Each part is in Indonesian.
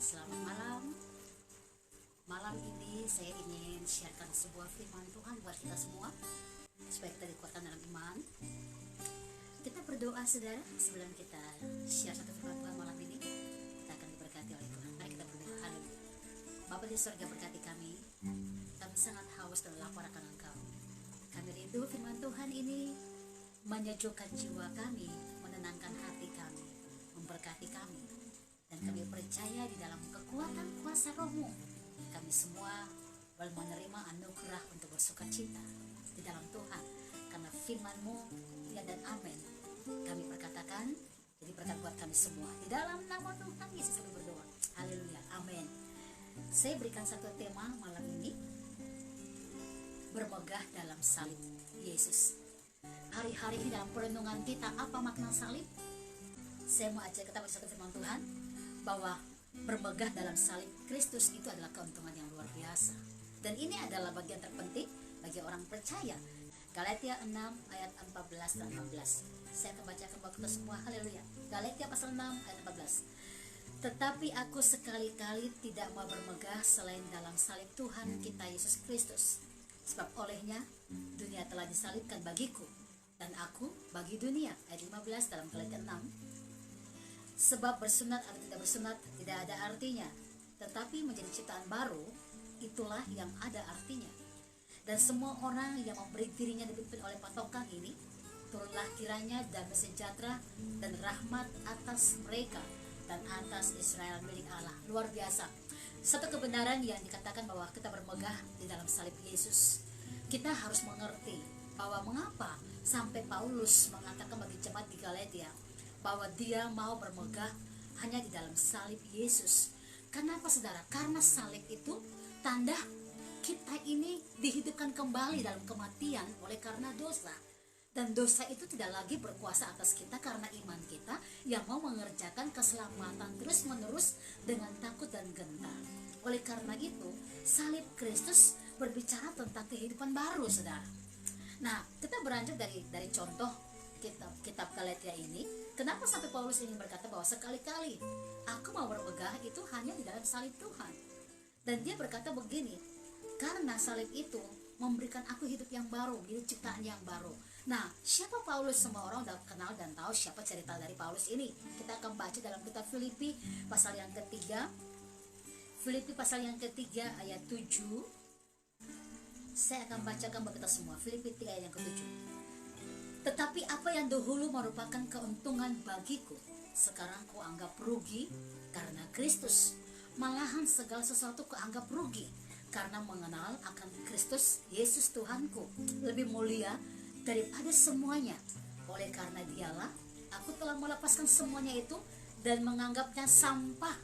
Selamat malam. Malam ini saya ingin sharekan sebuah firman Tuhan buat kita semua, supaya kita dikuatkan dalam iman. Kita berdoa saudara, sebelum kita share satu firman Tuhan malam ini, kita akan diberkati oleh Tuhan. Mari kita berdoa. Haleluya. Bapa di surga, berkati kami. Kami sangat haus dan lapar akan Engkau. Kami rindu firman Tuhan ini menyejukkan jiwa kami, menenangkan hati kami, memberkati kami. Dan kami percaya di dalam kekuatan kuasa Roh-Mu, kami semua boleh menerima anugerah untuk bersuka cita di dalam Tuhan. Karena firman-Mu ya dan amin, kami perkatakan jadi berkat buat kami semua. Di dalam nama Tuhan Yesus kami berdoa. Haleluya, amin. Saya berikan satu tema malam ini, bermegah dalam salib Yesus. Hari-hari ini dalam perenungan kita, apa makna salib? Saya mau ajak kita baca satu firman Tuhan, bahwa bermegah dalam salib Kristus itu adalah keuntungan yang luar biasa. Dan ini adalah bagian terpenting bagi orang percaya. Galatia 6 ayat 14 dan 15. Saya akan bacakan buat kita semua. Haleluya. Galatia pasal 6 ayat 14. Tetapi aku sekali-kali tidak mau bermegah selain dalam salib Tuhan kita Yesus Kristus. Sebab olehnya dunia telah disalibkan bagiku, dan aku bagi dunia. Ayat 15 dalam Galatia 6. Sebab bersunat atau tidak bersunat tidak ada artinya, tetapi menjadi ciptaan baru, itulah yang ada artinya. Dan semua orang yang memberi dirinya dipimpin oleh patokan ini, turunlah kiranya damai sejahtera dan rahmat atas mereka dan atas Israel milik Allah. Luar biasa. Satu kebenaran yang dikatakan bahwa kita bermegah di dalam salib Yesus. Kita harus mengerti bahwa mengapa sampai Paulus mengatakan bagi jemaat di Galatia bahwa dia mau bermegah hanya di dalam salib Yesus. Kenapa saudara? Karena salib itu tanda kita ini dihidupkan kembali dalam kematian oleh karena dosa. Dan dosa itu tidak lagi berkuasa atas kita karena iman kita yang mau mengerjakan keselamatan terus menerus dengan takut dan gentar. Oleh karena itu, salib Kristus berbicara tentang kehidupan baru, saudara. Nah, kita beranjak dari contoh kitab Galatia ini. Kenapa sampai Paulus ingin berkata bahwa sekali-kali aku mau bermegah itu hanya di dalam salib Tuhan. Dan dia berkata begini, karena salib itu memberikan aku hidup yang baru, hidup ciptaan yang baru. Nah, siapa Paulus? Semua orang udah kenal dan tahu siapa cerita dari Paulus ini. Kita akan baca dalam kitab Filipi pasal yang ketiga. Filipi pasal yang ketiga ayat 7. Saya akan bacakan buat kita semua. Filipi 3 ayat yang ke-7. Tetapi apa yang dahulu merupakan keuntungan bagiku, sekarang kuanggap rugi karena Kristus. Malahan segala sesuatu kuanggap rugi karena mengenal akan Kristus Yesus Tuhanku lebih mulia daripada semuanya. Oleh karena dialah aku telah melepaskan semuanya itu dan menganggapnya sampah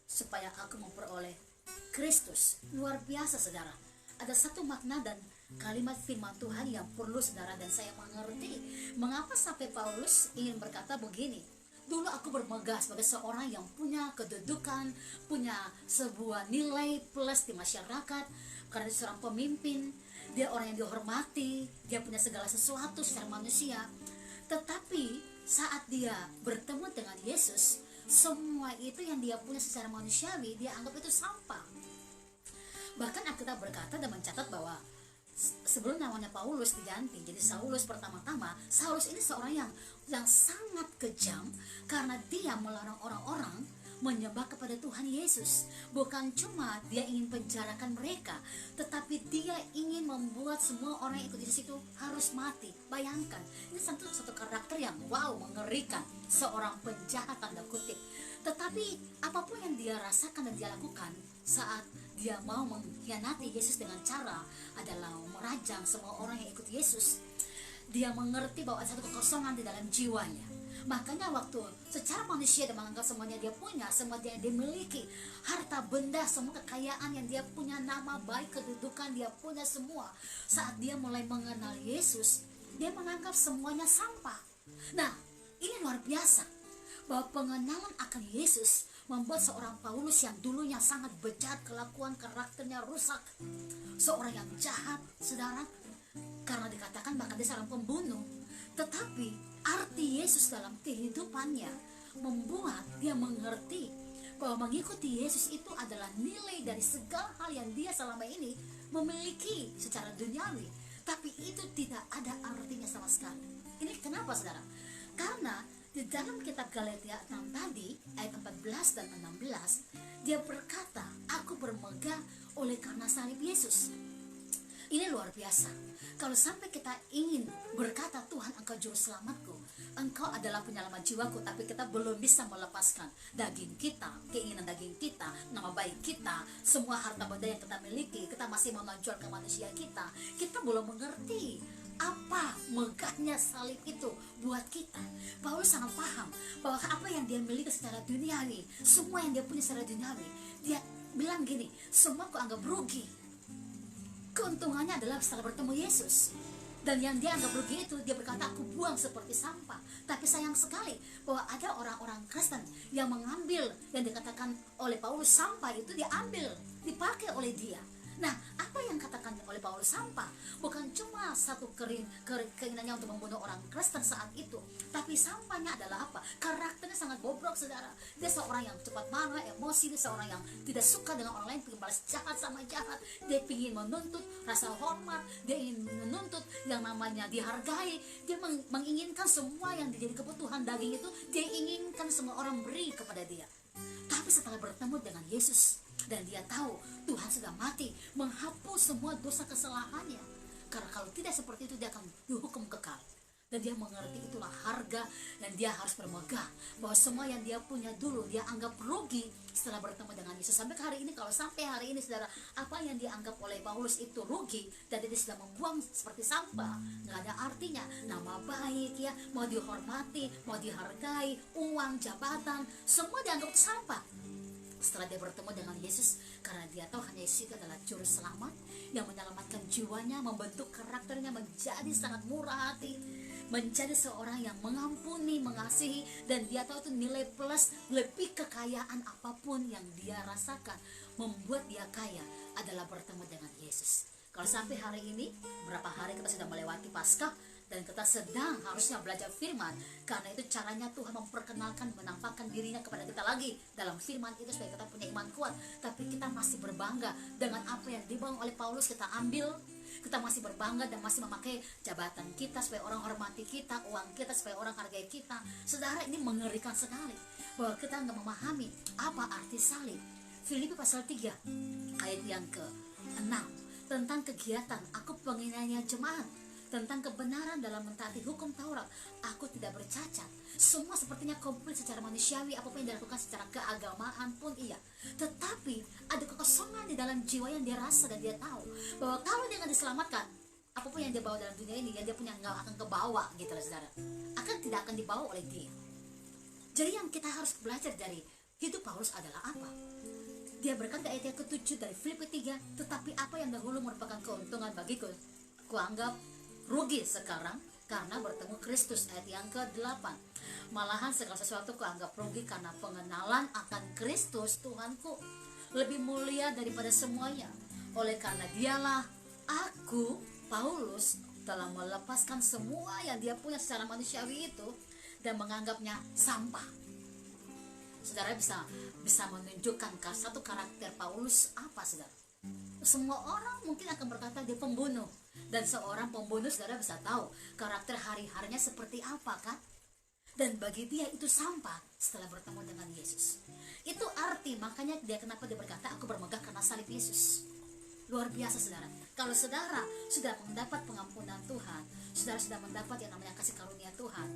supaya aku memperoleh Kristus. Luar biasa saudara. Ada satu makna dan kalimat firman Tuhan yang perlu saudara dan saya mengerti. Mengapa sampai Paulus ingin berkata begini? Dulu aku bermegah sebagai seorang yang punya kedudukan, punya sebuah nilai plus di masyarakat, karena dia seorang pemimpin, dia orang yang dihormati, dia punya segala sesuatu secara manusia. Tetapi saat dia bertemu dengan Yesus, semua itu yang dia punya secara manusiawi, dia anggap itu sampah. Bahkan Alkitab berkata dan mencatat bahwa sebelum namanya Paulus diganti jadi Saulus, pertama-tama Saulus ini seorang yang sangat kejam karena dia melarang orang-orang menyembah kepada Tuhan Yesus. Bukan cuma dia ingin penjarakan mereka, tetapi dia ingin membuat semua orang yang ikut Yesus itu harus mati. Bayangkan, ini satu karakter yang wow, mengerikan, seorang penjahat tanda kutip. Tetapi apapun yang dia rasakan dan dia lakukan saat dia mau mengkhianati Yesus dengan cara adalah merajang semua orang yang ikut Yesus, dia mengerti bahwa ada satu kekosongan di dalam jiwanya. Makanya waktu secara manusia dia menganggap semuanya dia punya, semua dia dimiliki, harta benda, semua kekayaan yang dia punya, nama baik, kedudukan dia punya semua. Saat dia mulai mengenal Yesus, dia menganggap semuanya sampah. Nah, ini luar biasa bahwa pengenalan akan Yesus membuat seorang Paulus yang dulunya sangat bejat, kelakuan karakternya rusak, seorang yang jahat, saudara, karena dikatakan bahkan dia seorang pembunuh. Tetapi arti Yesus dalam kehidupannya membuat dia mengerti bahwa mengikuti Yesus itu adalah nilai dari segala hal yang dia selama ini memiliki secara duniawi, tapi itu tidak ada artinya sama sekali. Ini kenapa, saudara? Karena di dalam kitab Galatia 6 tadi, ayat 14 dan 16, dia berkata, aku bermegah oleh karena salib Yesus. Ini luar biasa. Kalau sampai kita ingin berkata, Tuhan engkau juru selamatku, engkau adalah penyelamat jiwaku, tapi kita belum bisa melepaskan daging kita, keinginan daging kita, nama baik kita, semua harta benda yang kita miliki, kita masih menonjol ke manusia kita belum mengerti apa megahnya salib itu buat kita. Paulus sangat paham bahwa apa yang dia miliki secara duniawi, semua yang dia punya secara duniawi, dia bilang gini, semua aku anggap rugi. Keuntungannya adalah setelah bertemu Yesus. Dan yang dia anggap rugi itu, dia berkata, aku buang seperti sampah. Tapi sayang sekali bahwa ada orang-orang Kristen yang mengambil yang dikatakan oleh Paulus sampah itu, diambil, dipakai oleh dia. Nah, apa yang katakan oleh Paulus sampah? Bukan cuma satu keinginannya untuk membunuh orang Kristen saat itu, tapi sampahnya adalah apa? Karakternya sangat bobrok, saudara. Dia seorang yang cepat marah, emosi, dia seorang yang tidak suka dengan orang lain, ingin balas jahat sama jahat. Dia ingin menuntut rasa hormat, dia ingin menuntut yang namanya dihargai. Dia menginginkan semua yang menjadi kebutuhan daging itu, dia inginkan semua orang beri kepada dia. Tapi setelah bertemu dengan Yesus, dan dia tahu Tuhan sudah mati menghapus semua dosa kesalahannya, karena kalau tidak seperti itu dia akan dihukum kekal. Dan dia mengerti itulah harga, dan dia harus bermegah bahwa semua yang dia punya dulu dia anggap rugi setelah bertemu dengan Yesus. Sampai hari ini, kalau sampai hari ini, saudara, apa yang dianggap oleh Paulus itu rugi dan dia sudah membuang seperti sampah, nggak ada artinya. Nama baik, ya, mau dihormati, mau dihargai, uang, jabatan, semua dianggap sampah setelah dia bertemu dengan Yesus, karena dia tahu hanya Yesus itu adalah juru selamat yang menyelamatkan jiwanya, membentuk karakternya menjadi sangat murah hati, menjadi seorang yang mengampuni, mengasihi, dan dia tahu itu nilai plus lebih kekayaan apapun yang dia rasakan. Membuat dia kaya adalah bertemu dengan Yesus. Kalau sampai hari ini, berapa hari kita sudah melewati Paskah, dan kita sedang harusnya belajar firman, karena itu caranya Tuhan memperkenalkan, menampakkan dirinya kepada kita lagi dalam firman itu supaya kita punya iman kuat. Tapi kita masih berbangga dengan apa yang dibawa oleh Paulus, kita ambil. Kita masih berbangga dan masih memakai jabatan kita supaya orang hormati kita, uang kita supaya orang hargai kita. Saudara, ini mengerikan sekali bahwa kita nggak memahami apa arti salib. Filipi pasal 3 ayat yang ke-6 tentang kegiatan aku penginginannya jemaat, tentang kebenaran dalam mentaati hukum Taurat, aku tidak bercacat. Semua sepertinya komplit secara manusiawi, apapun yang dilakukan secara keagamaan pun iya. Tetapi ada kekosongan di dalam jiwa yang dia rasa, dan dia tahu bahwa kalau dia akan diselamatkan, apapun yang dia bawa dalam dunia ini, yang dia punya nggak akan kebawa gitu lah, saudara. Tidak akan dibawa oleh dia. Jadi yang kita harus belajar dari hidup Paulus adalah apa? Dia berkata ayat yang ke-7 dari Filipi 3, tetapi apa yang dahulu merupakan keuntungan bagiku, kuanggap rugi sekarang karena bertemu Kristus. Ayat yang ke-8, malahan segala sesuatu kuanggap rugi karena pengenalan akan Kristus Tuhanku lebih mulia daripada semuanya. Oleh karena dialah aku, Paulus, telah melepaskan semua yang dia punya secara manusiawi itu dan menganggapnya sampah. Saudara bisa menunjukkan satu karakter Paulus apa, saudara? Semua orang mungkin akan berkata dia pembunuh, dan seorang pembunuh, saudara bisa tahu karakter hari-harinya seperti apa, kan? Dan bagi dia itu sampah setelah bertemu dengan Yesus. Itu arti, makanya kenapa dia berkata aku bermegah karena salib Yesus. Luar biasa, saudara. Kalau saudara sudah mendapat pengampunan Tuhan, saudara sudah mendapat yang namanya kasih karunia Tuhan,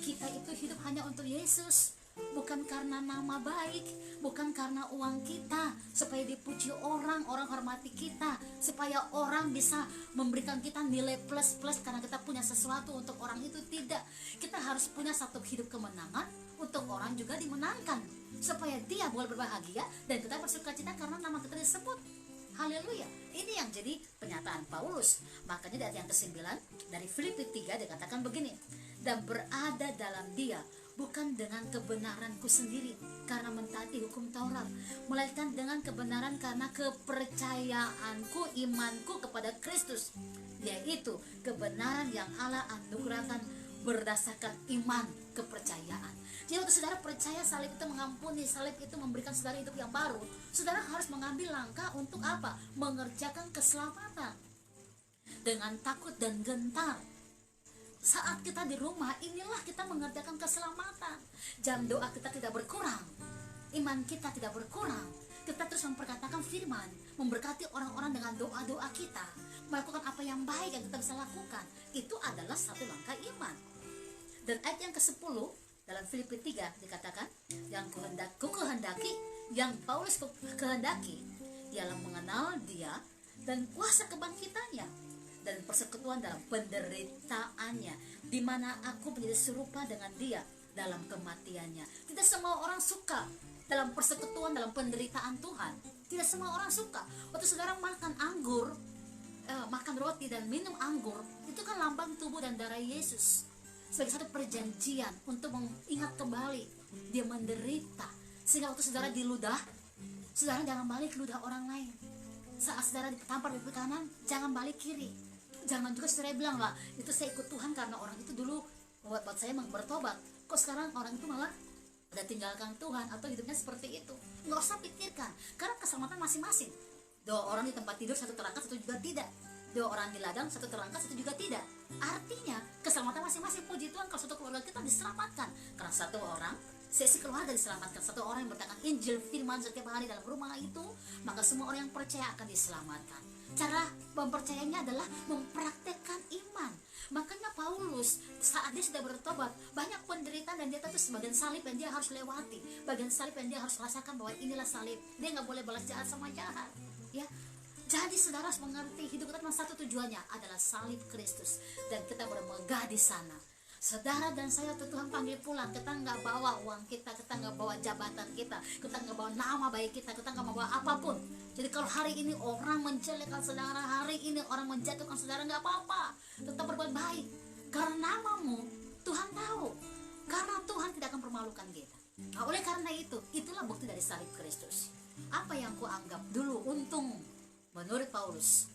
kita itu hidup hanya untuk Yesus. Bukan karena nama baik, bukan karena uang kita supaya dipuji orang hormati kita, supaya orang bisa memberikan kita nilai plus karena kita punya sesuatu untuk orang itu. Tidak, kita harus punya satu hidup kemenangan untuk orang juga dimenangkan, supaya dia boleh berbahagia dan kita bersukacita karena nama kita disebut. Haleluya. Ini yang jadi penyataan Paulus. Makanya di ayat yang ke-9 dari Filipi 3 dikatakan begini, dan berada dalam dia bukan dengan kebenaranku sendiri karena mentaati hukum Taurat, melainkan dengan kebenaran karena kepercayaanku, imanku kepada Kristus, yaitu kebenaran yang Allah anugerahkan berdasarkan iman kepercayaan. Jadi waktu saudara percaya salib itu mengampuni, salib itu memberikan saudara hidup yang baru, saudara harus mengambil langkah untuk apa? Mengerjakan keselamatan dengan takut dan gentar. Saat kita di rumah, inilah kita mengerjakan keselamatan. Jam doa kita tidak berkurang, iman kita tidak berkurang. Kita terus memperkatakan firman, memberkati orang-orang dengan doa-doa kita, melakukan apa yang baik yang kita bisa lakukan. Itu adalah satu langkah iman. Dan ayat yang ke-10 dalam Filipi 3 dikatakan, yang kukehendaki, yang Paulus kehendaki, ialah mengenal dia dan kuasa kebangkitannya dan persekutuan dalam penderitaannya, di mana aku menjadi serupa dengan dia dalam kematiannya. Tidak semua orang suka dalam persekutuan, dalam penderitaan Tuhan. Tidak semua orang suka. Waktu saudara makan anggur, makan roti dan minum anggur, itu kan lambang tubuh dan darah Yesus, sebagai satu perjanjian untuk mengingat kembali dia menderita. Sehingga waktu saudara diludah, saudara jangan balik ludah orang lain. Saat saudara ditampar di kanan, jangan balik kiri. Jangan juga saudara bilang, lah itu saya ikut Tuhan karena orang itu dulu buat saya bertobat, kok sekarang orang itu malah udah tinggalkan Tuhan atau hidupnya seperti itu. Nggak usah pikirkan, karena keselamatan masing-masing. Dua orang di tempat tidur, satu terangkat, satu juga tidak. Dua orang di ladang, satu terangkat, satu juga tidak. Artinya keselamatan masing-masing. Puji Tuhan kalau satu keluarga kita diselamatkan, karena satu orang, sesi keluarga diselamatkan. Satu orang yang bertakan Injil firman setiap hari dalam rumah itu, maka semua orang yang percaya akan diselamatkan. Cara mempercayainya adalah mempraktekkan iman. Makanya Paulus saat dia sudah bertobat, banyak penderitaan dan dia tahu sebagian salib yang dia harus lewati, bagian salib yang dia harus rasakan bahwa inilah salib. Dia nggak boleh balas jahat sama jahat, ya. Jadi saudara harus mengerti hidup kita cuma satu tujuannya adalah salib Kristus, dan kita bermegah di sana. Saudara dan saya tuh Tuhan panggil pulang, kita nggak bawa uang kita nggak bawa jabatan kita nggak bawa nama baik kita nggak bawa apapun. Jadi kalau hari ini orang menjelekkan saudara, hari ini orang menjatuhkan saudara, nggak apa-apa, tetap berbuat baik, karena namamu Tuhan tahu, karena Tuhan tidak akan permalukan kita. Nah, oleh karena itu, itulah bukti dari salib Kristus. Apa yang ku anggap dulu untung, menurut Paulus,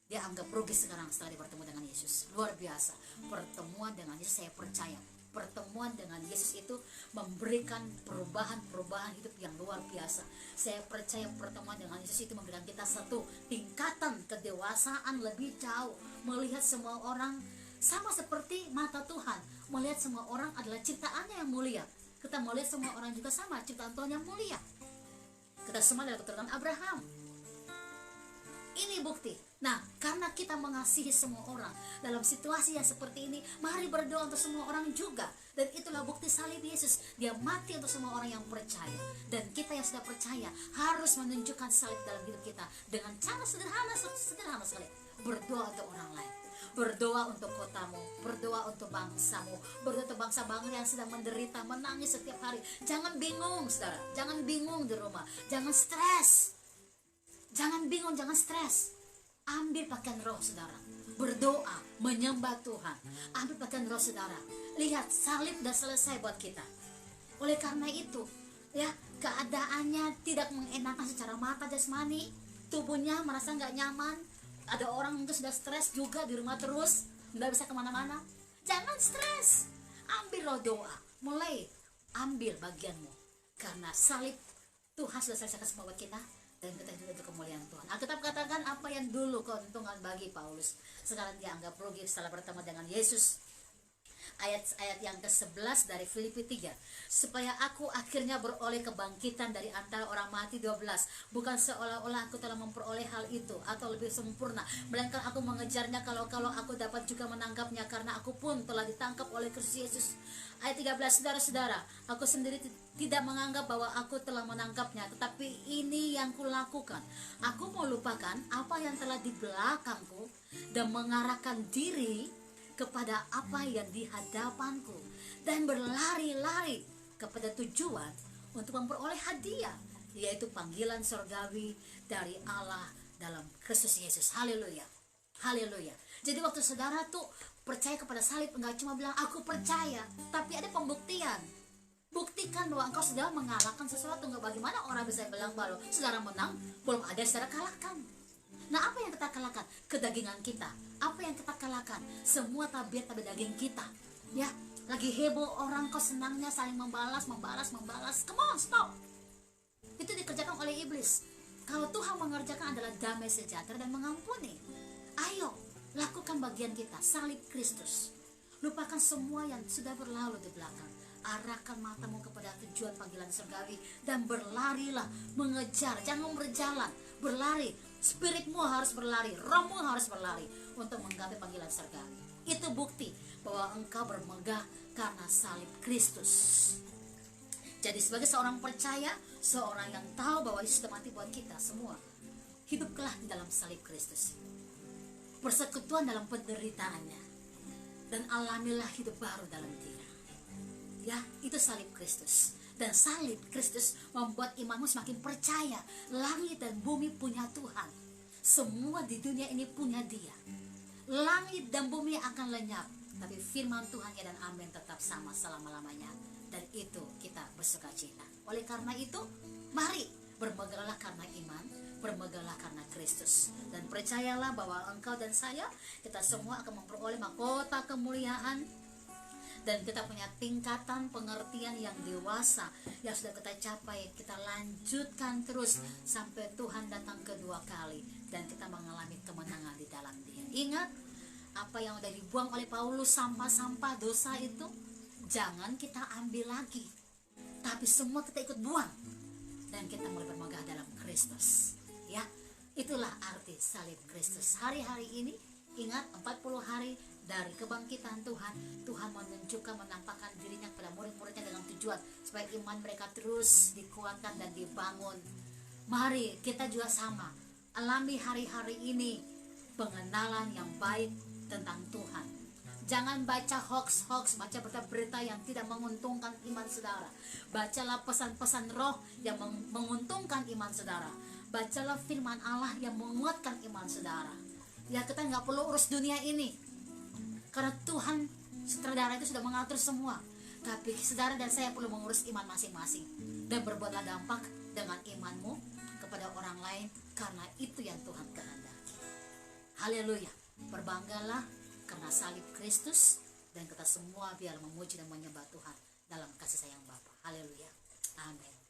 dia anggap rugi sekarang setelah dia bertemu dengan Yesus. Luar biasa. Pertemuan dengan Yesus, saya percaya pertemuan dengan Yesus itu memberikan perubahan hidup yang luar biasa. Saya percaya pertemuan dengan Yesus itu memberikan kita satu tingkatan kedewasaan lebih jauh, melihat semua orang sama seperti mata Tuhan, melihat semua orang adalah ciptaannya yang mulia. Kita melihat semua orang juga sama, ciptaan Tuhan yang mulia. Kita semua adalah keturunan Abraham. Ini bukti. Nah, karena kita mengasihi semua orang dalam situasi yang seperti ini, mari berdoa untuk semua orang juga. Dan itulah bukti salib Yesus. Dia mati untuk semua orang yang percaya. Dan kita yang sudah percaya harus menunjukkan salib dalam hidup kita dengan cara sederhana sekali. Berdoa untuk orang lain, berdoa untuk kotamu, berdoa untuk bangsamu, berdoa untuk bangsa-bangsa yang sedang menderita, menangis setiap hari. Jangan bingung, saudara. Jangan bingung di rumah. Jangan stres. Jangan bingung, jangan stres. Ambil pakaian roh saudara, berdoa, menyembah Tuhan. Ambil pakaian roh saudara. Lihat, salib sudah selesai buat kita. Oleh karena itu, ya, keadaannya tidak mengenakan secara mata jasmani. Tubuhnya merasa nggak nyaman. Ada orang mungkin sudah stres juga di rumah terus, nggak bisa kemana-mana. Jangan stres. Ambil roh doa. Mulai ambil bagianmu. Karena salib Tuhan sudah selesaikan semua buat kita. Dan kita juga untuk kemuliaan Tuhan. Alkitab katakan apa yang dulu keuntungan bagi Paulus, sekarang dia anggap rugi setelah bertemu dengan Yesus. Ayat yang ke-11 dari Filipi 3, supaya aku akhirnya beroleh kebangkitan dari antara orang mati. 12, bukan seolah-olah aku telah memperoleh hal itu atau lebih sempurna, melainkan aku mengejarnya kalau aku dapat juga menangkapnya, karena aku pun telah ditangkap oleh Kristus Yesus. Ayat 13, saudara-saudara, aku sendiri tidak menganggap bahwa aku telah menangkapnya, tetapi ini yang kulakukan. Aku mau lupakan apa yang telah di belakangku dan mengarahkan diri kepada apa yang di hadapanku, dan berlari-lari kepada tujuan untuk memperoleh hadiah, yaitu panggilan surgawi dari Allah dalam Kristus Yesus. Haleluya, haleluya. Jadi waktu saudara tuh percaya kepada salib, enggak cuma bilang aku percaya, tapi ada pembuktian. Buktikan bahwa engkau sudah mengalahkan sesuatu. Enggak, bagaimana orang bisa bilang bahwa saudara menang, belum ada saudara kalahkan. Nah, apa yang kita kalahkan? Kedagingan kita. Apa yang kita kalahkan? Semua tabiat pada daging kita. Ya, Lagi heboh orang, kau senangnya saling membalas. Come on, stop. Itu dikerjakan oleh iblis. Kalau Tuhan mengerjakan adalah damai sejahtera dan mengampuni. Ayo, lakukan bagian kita, salib Kristus. Lupakan semua yang sudah berlalu di belakang. Arahkan matamu kepada tujuan panggilan surgawi dan berlarilah, mengejar, jangan berjalan, berlari. Spiritmu harus berlari, rohmu harus berlari untuk menggapai panggilan surgawi. Itu bukti bahwa engkau bermegah karena salib Kristus. Jadi sebagai seorang percaya, seorang yang tahu bahwa Yesus sudah mati buat kita semua, hiduplah di dalam salib Kristus. Persekutuan dalam penderitaannya, dan alamilah hidup baru dalam Dia. Ya, itu salib Kristus. Dan salib Kristus membuat imanmu semakin percaya langit dan bumi punya Tuhan. Semua di dunia ini punya Dia. Langit dan bumi akan lenyap, tapi firman Tuhan ya dan amin tetap sama selama-lamanya. Dan itu kita bersuka cita. Oleh karena itu, mari bermegahlah karena iman, bermegahlah karena Kristus. Dan percayalah bahwa engkau dan saya, kita semua akan memperoleh mahkota kemuliaan. Dan kita punya tingkatan pengertian yang dewasa yang sudah kita capai. Kita lanjutkan terus sampai Tuhan datang kedua kali dan kita mengalami kemenangan di dalam Dia. Ingat, apa yang sudah dibuang oleh Paulus, sampah-sampah dosa itu, jangan kita ambil lagi, tapi semua kita ikut buang dan kita mulai bermegah dalam Kristus. Ya, itulah arti salib Kristus. Hari-hari ini ingat 40 hari dari kebangkitan Tuhan. Tuhan menunjukkan, menampakkan dirinya kepada murid-muridnya dengan tujuan supaya iman mereka terus dikuatkan dan dibangun. Mari kita juga sama alami hari-hari ini pengenalan yang baik tentang Tuhan. Jangan baca hoax-hoax, baca berita-berita yang tidak menguntungkan iman saudara. Bacalah pesan-pesan roh yang menguntungkan iman saudara. Bacalah firman Allah yang menguatkan iman saudara. Ya, kita nggak perlu urus dunia ini, karena Tuhan sutradara itu sudah mengatur semua. Tapi saudara dan saya perlu mengurus iman masing-masing. Dan berbuatlah dampak dengan imanmu kepada orang lain, karena itu yang Tuhan kehendaki. Haleluya. Berbanggalah karena salib Kristus, dan kita semua biar memuji dan menyembah Tuhan dalam kasih sayang Bapa. Haleluya. Amin.